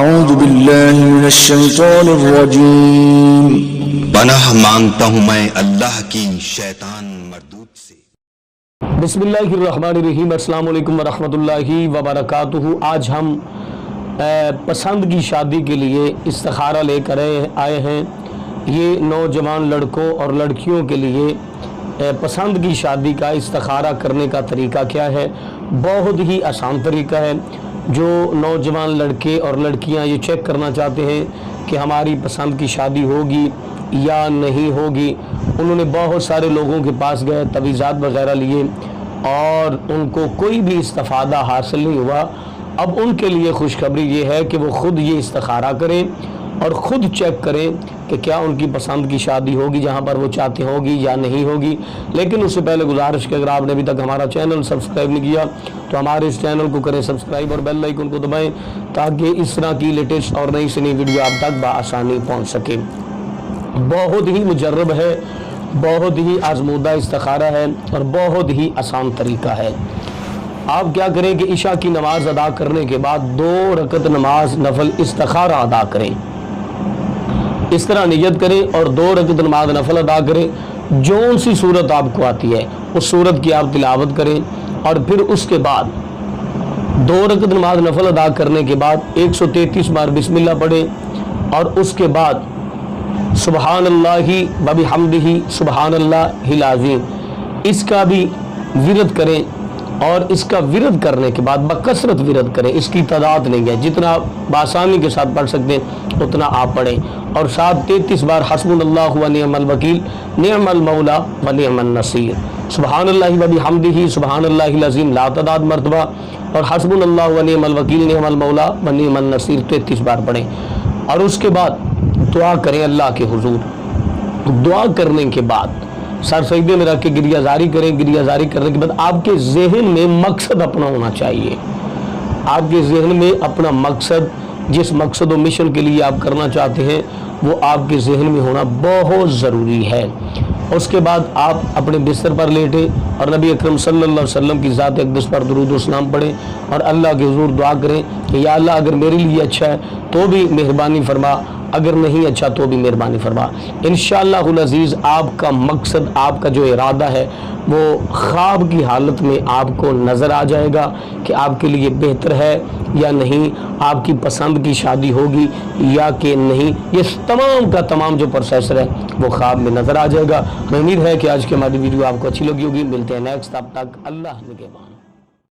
اعوذ باللہ من الشیطان الرجیم۔ پناہ مانگتا ہوں میں اللہ کی شیطان مردود سے۔ بسم اللہ الرحمن الرحیم۔ السلام علیکم ورحمۃ اللہ وبرکاتہ۔ آج ہم پسند کی شادی کے لیے استخارہ لے کر آئے ہیں۔ یہ نوجوان لڑکوں اور لڑکیوں کے لیے پسند کی شادی کا استخارہ کرنے کا طریقہ کیا ہے۔ بہت ہی آسان طریقہ ہے۔ جو نوجوان لڑکے اور لڑکیاں یہ چیک کرنا چاہتے ہیں کہ ہماری پسند کی شادی ہوگی یا نہیں ہوگی، انہوں نے بہت سارے لوگوں کے پاس گئے، تجویزات وغیرہ لیے اور ان کو کوئی بھی استفادہ حاصل نہیں ہوا۔ اب ان کے لیے خوشخبری یہ ہے کہ وہ خود یہ استخارہ کریں اور خود چیک کریں کہ کیا ان کی پسند کی شادی ہوگی جہاں پر وہ چاہتے ہوگی یا نہیں ہوگی۔ لیکن اس سے پہلے گزارش کہ اگر آپ نے ابھی تک ہمارا چینل سبسکرائب نہیں کیا تو ہمارے اس چینل کو کریں سبسکرائب اور بیل آئیکن کو دبائیں تاکہ اس طرح کی لیٹسٹ اور نئی سے نئی ویڈیو آپ تک بآسانی پہنچ سکے۔ بہت ہی مجرب ہے، بہت ہی آزمودہ استخارہ ہے اور بہت ہی آسان طریقہ ہے۔ آپ کیا کریں کہ عشاء کی نماز ادا کرنے کے بعد 2 رکعت نماز نفل استخارہ ادا کریں۔ اس طرح نیت کریں اور 2 رکعت نماز نفل ادا کریں۔ جون سی صورت آپ کو آتی ہے اس صورت کی آپ تلاوت کریں اور پھر اس کے بعد 2 رکعت نماز نفل ادا کرنے کے بعد 133 بار بسم اللہ پڑھیں اور اس کے بعد سبحان اللہ وبحمدہ سبحان اللہ العظیم اس کا بھی ورد کریں۔ اور اس کا ورد کرنے کے بعد بکثرت ورد کریں، اس کی تعداد نہیں ہے، جتنا بآسانی کے ساتھ پڑھ سکتے ہیں اتنا آپ پڑھیں۔ اور ساتھ 33 بار حسبنا اللہ و نعم الوکیل نعم المولا و نعم النصیر، سبحان اللہ وبحمدہ سبحان اللہ العظیم لاتعداد مرتبہ اور حسبنا اللہ و نعم الوکیل نعم المولا و نعم النصیر 33 بار پڑھیں۔ اور اس کے بعد دعا کریں اللہ کے حضور۔ دعا کرنے کے بعد سر سجدے میں رکھ کے گریہ زاری کریں۔ گریہ زاری کرنے کے بعد آپ کے ذہن میں مقصد اپنا ہونا چاہیے۔ آپ کے ذہن میں اپنا مقصد، جس مقصد و مشن کے لیے آپ کرنا چاہتے ہیں وہ آپ کے ذہن میں ہونا بہت ضروری ہے۔ اس کے بعد آپ اپنے بستر پر لیٹیں اور نبی اکرم صلی اللہ علیہ وسلم کی ذات اقدس پر درود و سلام پڑھیں اور اللہ کے حضور دعا کریں کہ یا اللہ اگر میرے لیے اچھا ہے تو بھی مہربانی فرما، اگر نہیں اچھا تو بھی مہربانی فرما۔ انشاءاللہ العزیز آپ کا مقصد، آپ کا جو ارادہ ہے وہ خواب کی حالت میں آپ کو نظر آ جائے گا کہ آپ کے لیے بہتر ہے یا نہیں، آپ کی پسند کی شادی ہوگی یا کہ نہیں۔ یہ تمام کا تمام جو پروسیسر ہے وہ خواب میں نظر آ جائے گا۔ ہمیں امید ہے کہ آج کی ہماری ویڈیو آپ کو اچھی لگی ہوگی۔ ملتے ہیں نیکسٹ، تب تک اللہ نگہبان۔